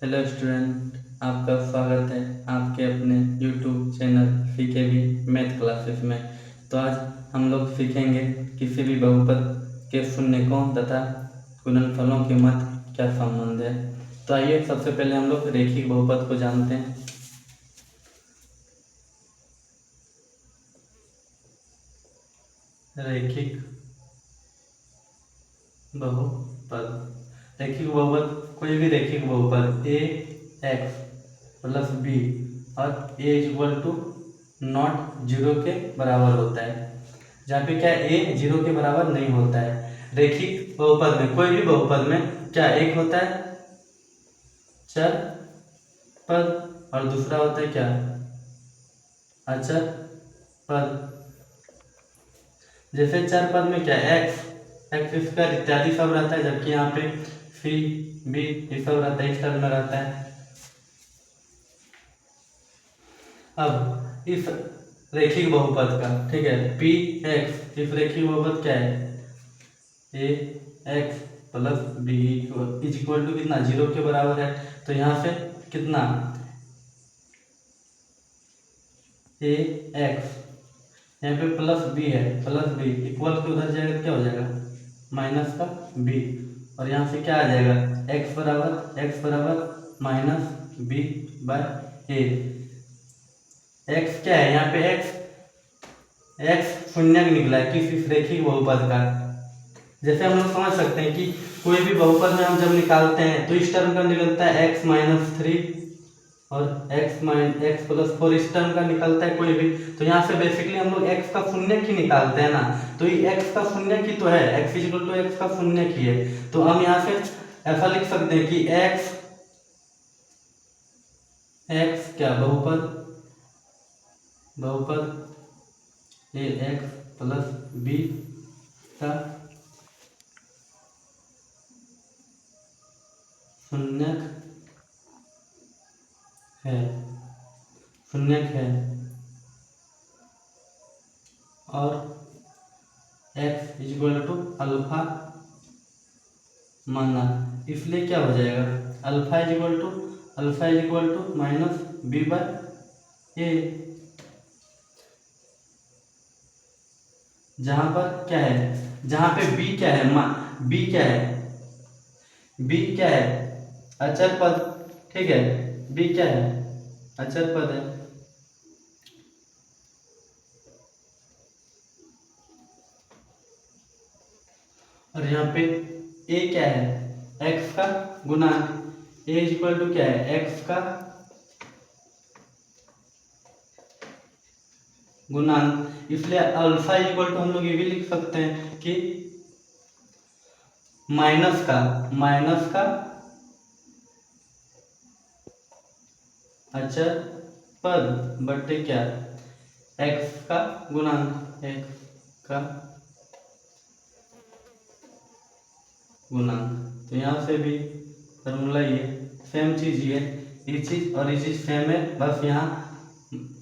Hello student, आपका स्वागत है आपके अपने YouTube channel CKV math classes में। तो आज हम लोग सीखेंगे किसी भी बहुपद के शून्यकों तथा गुणनफलों के मध्य क्या संबंध है। तो आइए सबसे पहले हम लोग रेखिक बहुपद को जानते हैं। रेखिक बहुपद, रेखिक बहुपद कोई भी रेखिक बहुपद ए एक्स प्लस बी और ए इक्वल टू नॉट जीरो के बराबर होता है, जहाँ पे क्या ए जीरो के बराबर नहीं होता है। रेखिक बहुपद में कोई भी बहुपद में क्या एक होता है चर पद और दूसरा होता है क्या अचर पद। जैसे चर पद में क्या एक्स एक्स स्क्वायर इत्यादि सब रहता है, जबकि यहाँ पे सी बी ये सब रहता है, इस टर्म में रहता है। अब इस रेखिक बहुपद का ठीक है पी एक्स, इस रेखिक बहुपद क्या है a x plus b is equal to कितना जीरो के बराबर है। तो यहाँ से कितना ए एक्स यहाँ पे प्लस बी है, प्लस बी इक्वल के उधर जाएगा क्या हो जाएगा माइनस का बी, और यहाँ से क्या आ जाएगा एक्स बराबर minus B by A. X क्या है यहाँ पे एक्स शून्य निकला है किस इस रेखिक बहुपद का। जैसे हम लोग समझ सकते हैं कि कोई भी बहुपद में हम जब निकालते हैं तो इस टर्म का निकलता है एक्स माइनस थ्री और एक्स प्लस फोर, इस टर्म का निकलता है कोई भी। तो यहाँ से बेसिकली हम लोग एक्स का शून्य की निकालते हैं ना, तो ये एक्स का शून्य की तो है, एक्स इक्वल टू एक्स का शून्य की है। तो हम यहाँ से ऐसा लिख सकते हैं कि एक्स क्या बहुपद ए एक्स प्लस बी का शून्यक है और x इक्वल टू अल्फा माना, इसलिए क्या हो जाएगा alpha equal to minus B by a. जहां पर क्या है, जहां पे b क्या है b क्या है अचर पद, ठीक है b क्या है अचर पद है। और यहाँ पे a क्या है x का गुणांक, a इक्वल टू क्या है x का गुणांक, इसलिए अल्फा इक्वल टू हम लोग ये भी लिख सकते हैं कि माइनस का अचर पद बटे क्या x का गुणांक, तो यहाँ से भी फॉर्मूला ये सेम चीज ही है, ये चीज और ये चीज सेम है, बस यहाँ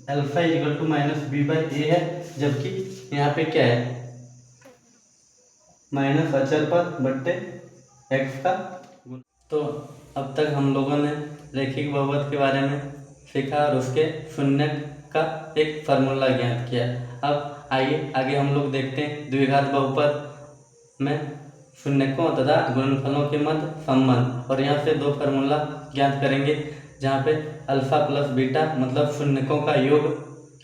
alpha equal to minus b by a है, जबकि यहाँ पे क्या है माइनस अचर पद बट्टे एक्स का। तो अब तक हम लोगों ने रेखिक बहुपद के बारे में सीखा और उसके शून्य का एक फार्मूला ज्ञात किया। अब आइए आगे हम लोग देखते हैं द्विघात बहुपद में शून्यकों तथा गुणनफलों के मध्य संबंध, और यहाँ से दो फार्मूला ज्ञात करेंगे, जहाँ पे अल्फा प्लस बीटा मतलब शून्यकों का योग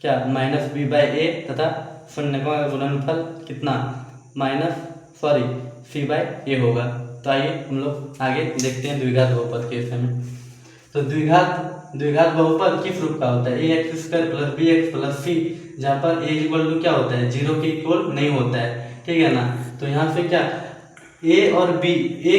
क्या माइनस बी बाई ए तथा शून्यकों का गुणनफल कितना सी बाई ए होगा। तो आइए हम लोग आगे देखते हैं द्विघात बहुपद के विषय में। तो द्विघात बहुपद किस रूप का होता है a x square plus b x plus c, जहाँ पर ए इक्वल टू क्या होता है जीरो के इक्वल नहीं होता है, ठीक है ना। तो यहाँ से क्या ए और बी ए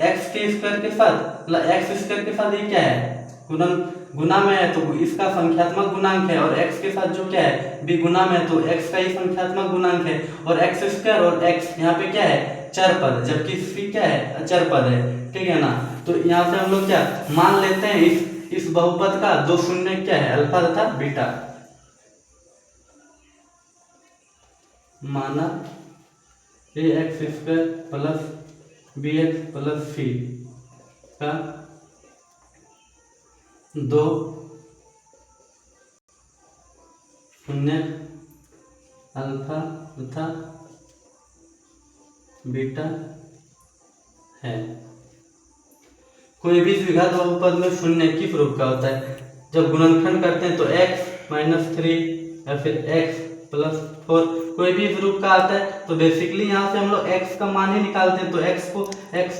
एक्स के स्क्वायर के साथ मतलब एक्स स्क्वायर के साथ ये क्या है गुना में है, तो इसका संख्यात्मक गुणांक है, और x के साथ जो क्या है b गुना में है, तो x का ही संख्यात्मक गुणांक है, और एक्स स्क्वायर और x यहाँ पे क्या है चर पद, जबकि c क्या है अचर पद है, ठीक है ना। तो यहाँ से हम लोग क्या मान लेते हैं इस बहुपद का दो शून्य क्या है अल्फा तथा बीटा, माना a x square plus b x plus c का दो शून्य अल्फा तथा बीटा है। कोई भी द्विघात बहुपद में शून्य किस रूप का होता है? जब गुणनखंड करते हैं तो x माइनस 3 या फिर x प्लस 4 कोई भी इस रूप का आता है तो बेसिकली यहाँ से हम लोग x का मान ही निकालते हैं। तो x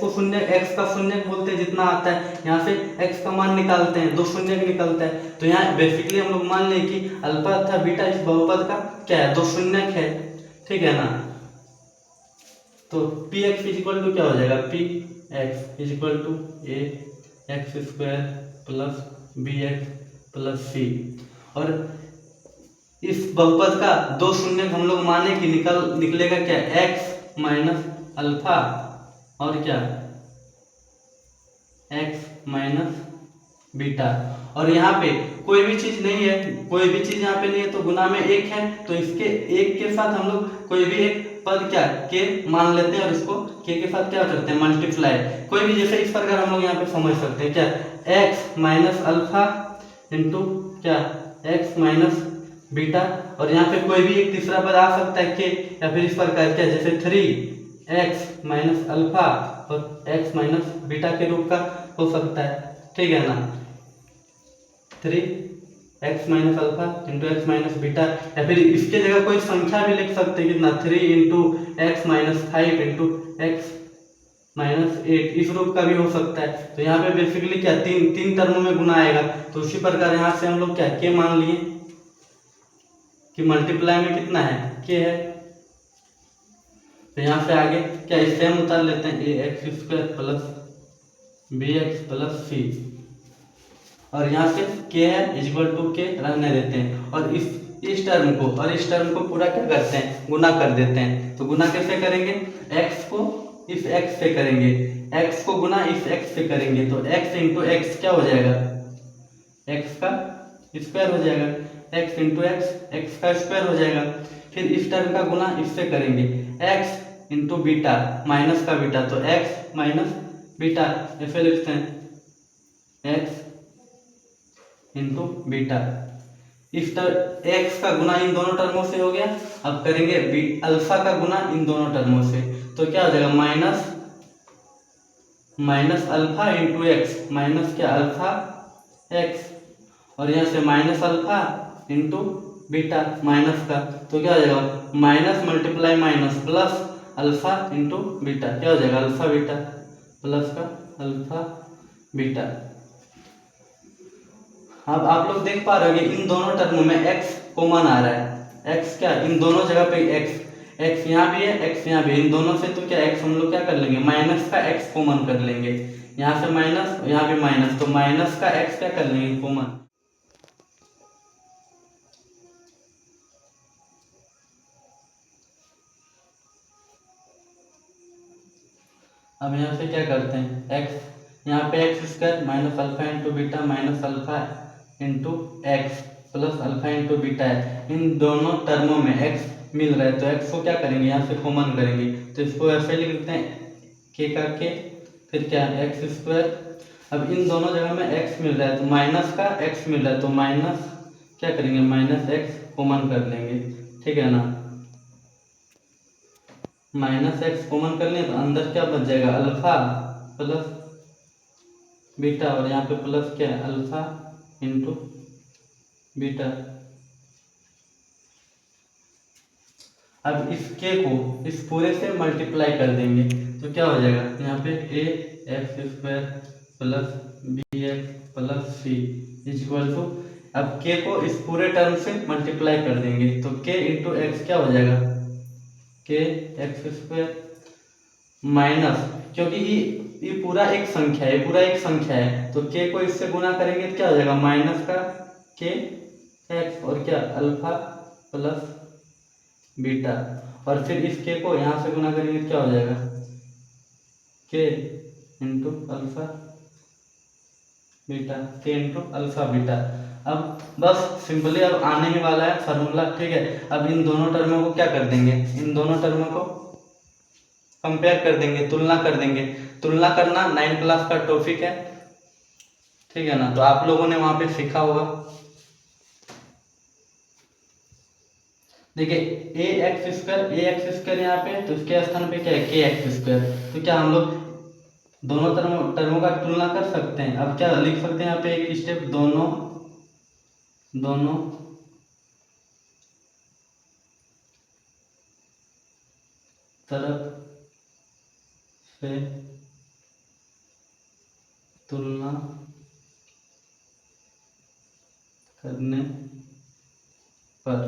को शून्य, x का शून्य बोलते हैं जितना आता है, यहाँ से x का मान निकालते हैं, दो शून्य का निकलता है। तो यहाँ बेसिकली हम लोग मान लें कि अल्फा तथा बीटा इस बहुपद का क्या है, दो शून्य है, ठीक है ना। तो px इक्वल टू क्या हो जाएगा, px equal to a x square plus b x plus c. और इस बहुपद का दो शून्य हम लोग माने कि निकलेगा क्या, x माइनस अल्फा और क्या x माइनस बीटा। और यहाँ पे कोई भी चीज नहीं है, कोई भी चीज यहाँ पे नहीं है तो गुना में एक है, तो इसके एक के साथ हम लोग कोई भी एक पद क्या के मान लेते हैं और इसको के साथ क्या करते हैं, मल्टीप्लाई। कोई भी जैसे इस प्रकार हम लोग यहाँ पे समझ सकते हैं क्या, x माइनस अल्फा इंटू क्या x माइनस बीटा। और यहाँ पे कोई भी एक तीसरा पद आ सकता है के, या फिर इस प्रकार क्या जैसे 3x माइनस अल्फा और x माइनस बीटा के रूप का हो सकता है, ठीक है ना। 3x minus alpha into x minus beta, या फिर इसके जगह कोई संख्या भी लिख सकते हैं कितना, 3 into x minus 5 into x minus 8, इस रूप का भी हो सकता है। तो यहाँ पे बेसिकली क्या तीन टर्मों में गुना आएगा। तो उसी प्रकार यहाँ से हम लोग क्या के मान लिए कि मल्टीप्लाई में कितना है, के है। तो यहाँ से आगे क्या इससे हम उतार लेते हैं, a x square plus b x plus c. और यहाँ से के है इक्वल टू के रहने देते हैं। और इस टर्म को पूरा क्या करते हैं, गुना कर देते हैं। तो गुना कैसे करेंगे, x को इस x से करेंगे, x को गुना इस x से करेंगे। तो x इंटू एक्स क्या हो जाएगा, x का स्क्वायर हो जाएगा, x इंटू एक्स का स्क्वायर हो जाएगा। फिर इस टर्म का गुना इससे करेंगे, x इंटू बीटा माइनस का बीटा, तो x माइनस बीटा ऐसे लिखते हैं, x इंटू बीटा। इस एक्स का गुना इन दोनों टर्मों से हो गया। अब करेंगे अल्फा का गुना इन दोनों टर्मों से, तो क्या हो जाएगा minus alpha into x, minus क्या अल्फा एक्स, और यहाँ से minus alpha into beta minus का, तो क्या हो जाएगा minus multiply minus plus alpha into beta, क्या हो जाएगा अल्फा बीटा प्लस का अल्फा बीटा। अब आप लोग देख पा रहे हो इन दोनों टर्मों में x कॉमन आ रहा है, x क्या इन दोनों जगह पे x यहाँ भी है, x यहाँ भी, इन दोनों से तो क्या x हम लोग क्या कर लेंगे, माइनस का x कॉमन कर लेंगे। यहाँ से माइनस, यहाँ भी माइनस, तो माइनस का x क्या कर लेंगे कॉमन। अब यहाँ से क्या करते हैं, x यहाँ पे x square minus alpha into beta minus alpha into x plus alpha into beta है। इन दोनों टर्मों में x मिल रहा है, तो x को क्या करेंगे यहाँ से कॉमन करेंगे। तो इसको ऐसे लिख देते हैं के का के, फिर क्या एक्स स्क्वायर। अब इन दोनों जगह में x मिल रहा है तो माइनस का x मिल रहा है, तो माइनस क्या करेंगे माइनस x कॉमन कर लेंगे, ठीक है ना। माइनस एक्स कॉमन कर लें तो अंदर क्या बच जाएगा अल्फा प्लस बीटा, और यहाँ पे प्लस क्या है अल्फा इंटू बीटा। अब इस के को इस पूरे से मल्टीप्लाई कर देंगे तो क्या हो जाएगा, यहाँ पे a x square plus b x plus c equal to, अब के को इस पूरे टर्म से मल्टीप्लाई कर देंगे तो के इंटू एक्स क्या हो जाएगा, के एक्स स्क्वायर माइनस, क्योंकि ये पूरा एक संख्या है, पूरा एक संख्या है, तो के को इससे गुना करेंगे तो क्या हो जाएगा माइनस का के एक्स और क्या अल्फा प्लस बीटा। और फिर इस के को यहाँ से गुना करेंगे तो क्या हो जाएगा के इंटू अल्फा बीटा, के इंटू अल्फा बीटा। अब बस सिंपली अब आने ही वाला है फार्मूला, ठीक है। अब इन दोनों टर्मों को क्या कर देंगे, इन दोनों टर्मों को कंपेयर कर देंगे, तुलना कर देंगे। तुलना करना 9th क्लास का टॉपिक है, ठीक है ना। तो आप लोगों ने वहां पे सीखा होगा। देखिए ए एक्स स्क्वायर यहाँ पे, तो इसके स्थान पे क्या है के एक्स स्क्वायर। तो क्या हम लोग दोनों टर्मों का तुलना कर सकते हैं। अब क्या लिख सकते हैं यहाँ पे एक स्टेप, दोनों तरफ से तुलना करने पर,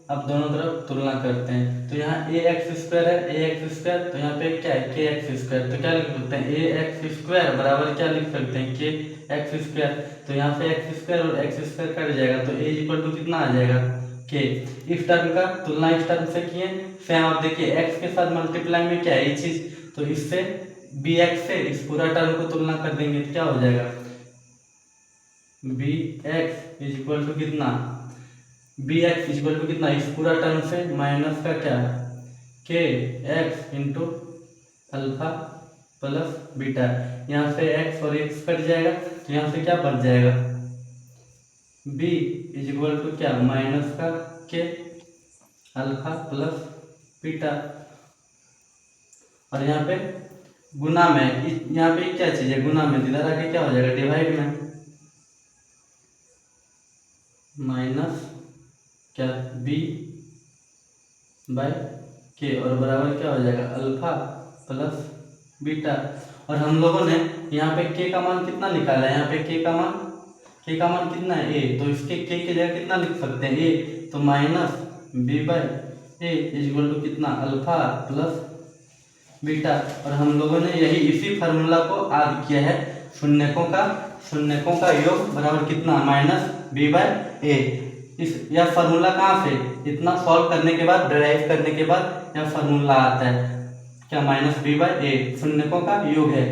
अब दोनों तरफ तुलना करते हैं। तो यहाँ ए एक्स स्क्वायर है, ए एक्स स्क्वायर, तो यहाँ पे क्या है के एक्स स्क्वायर। तो क्या लिख सकते हैं ए एक्स स्क्वायर बराबर क्या लिख सकते हैं के एक्स स्क्वायर। तो यहाँ पे एक्स स्क्वायर और एक्स स्क्वायर कट जाएगा, तो ए इक्वल टू कितना आ जाएगा के। इस टर्म का तुलना इस टर्म से किए, सेम आप देखिए एक्स के साथ मल्टीप्लाई में क्या है ये चीज, तो इससे बी एक्स से इस पूरा टर्म को तुलना कर देंगे तो क्या हो जाएगा b x is equal to कितना, b x is equal to कितना, इस पूरा टर्म से माइनस का क्या है के x into alpha plus beta. यहाँ से एक्स और एक्स कट जाएगा, तो यहाँ से क्या बच जाएगा बी इज इक्वल टू क्या माइनस का के अल्फा प्लस बीटा। और यहाँ पे गुना में, यहाँ पे क्या चीज है गुना में, इधर आके क्या हो जाएगा डिवाइड में, माइनस क्या बी बाय के और बराबर क्या हो जाएगा अल्फा प्लस बीटा। और हम लोगों ने यहाँ पे के का मान कितना निकाला है, यहाँ पे के का मान कितना है ए, तो इसके के की जगह कितना लिख सकते हैं ए, तो minus B by A is equal to कितना अल्फा प्लस बीटा। और हम लोगों ने यही इसी फार्मूला को याद किया है, शून्यकों का योग बराबर कितना माइनस बी बाय ए। इस यह फार्मूला कहाँ से, इतना सॉल्व करने के बाद, डिराइव करने के बाद यह फार्मूला आता है क्या माइनस बी बाय ए, शून्यकों का योग है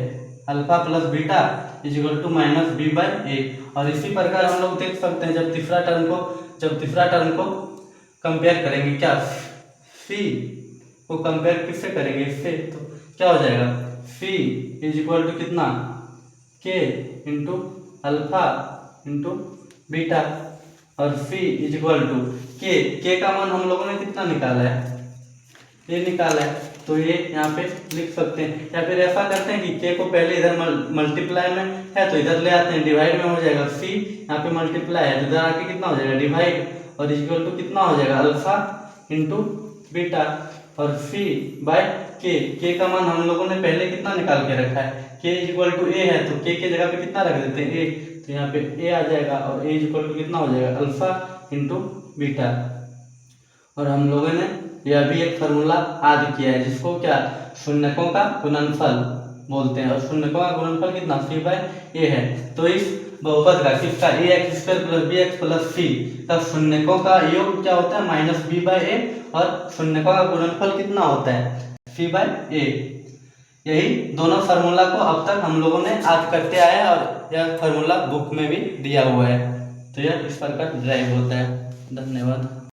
alpha plus beta is equal to minus B by a. और इसी प्रकार हम लोग देख सकते हैं जब तीसरा टर्म को कंपेयर करेंगे, क्या सी को कंपेयर किससे करेंगे इससे, तो क्या हो जाएगा सी इज इक्वल टू कितना के इंटू अल्फा इंटू बीटा। और सी इज इक्वल टू के का मान हम लोगों ने कितना निकाला है ये निकाला है, तो ये यहाँ पे लिख सकते हैं। या फिर ऐसा करते हैं कि के को पहले इधर मल्टीप्लाई में है तो इधर ले आते हैं, डिवाइड में हो जाएगा सी, यहाँ पे मल्टीप्लाई है तो इधर आके कितना हो जाएगा डिवाइड, और इक्वल टू कितना हो जाएगा अल्फा इंटू बीटा। और सी बाय के का मान हम लोगों ने पहले कितना निकाल के रखा है के इक्वल टू ए है, तो के जगह पे कितना रख देते हैं ए, तो यहाँ पे ए आ जाएगा और ए इक्वल टू कितना हो जाएगा अल्फा इंटू बीटा। और हम लोगों ने यह भी एक फार्मूला याद किया है जिसको क्या शून्यकों का गुणनफल बोलते हैं, और शून्यकों का गुणनफल कितना सी बाय ए है। तो इस बहुपद का किसका a x square plus b x plus c का शून्यकों का योग क्या होता है माइनस बी बाय ए, और शून्यकों का गुणनफल कितना होता है सी बाय ए। यही दोनों फार्मूला को अब तक हम लोगों ने याद करते आए हैं, और यह फार्मूला बुक में भी दिया हुआ है, तो यह इस प्रकार ड्राइव होता है। धन्यवाद।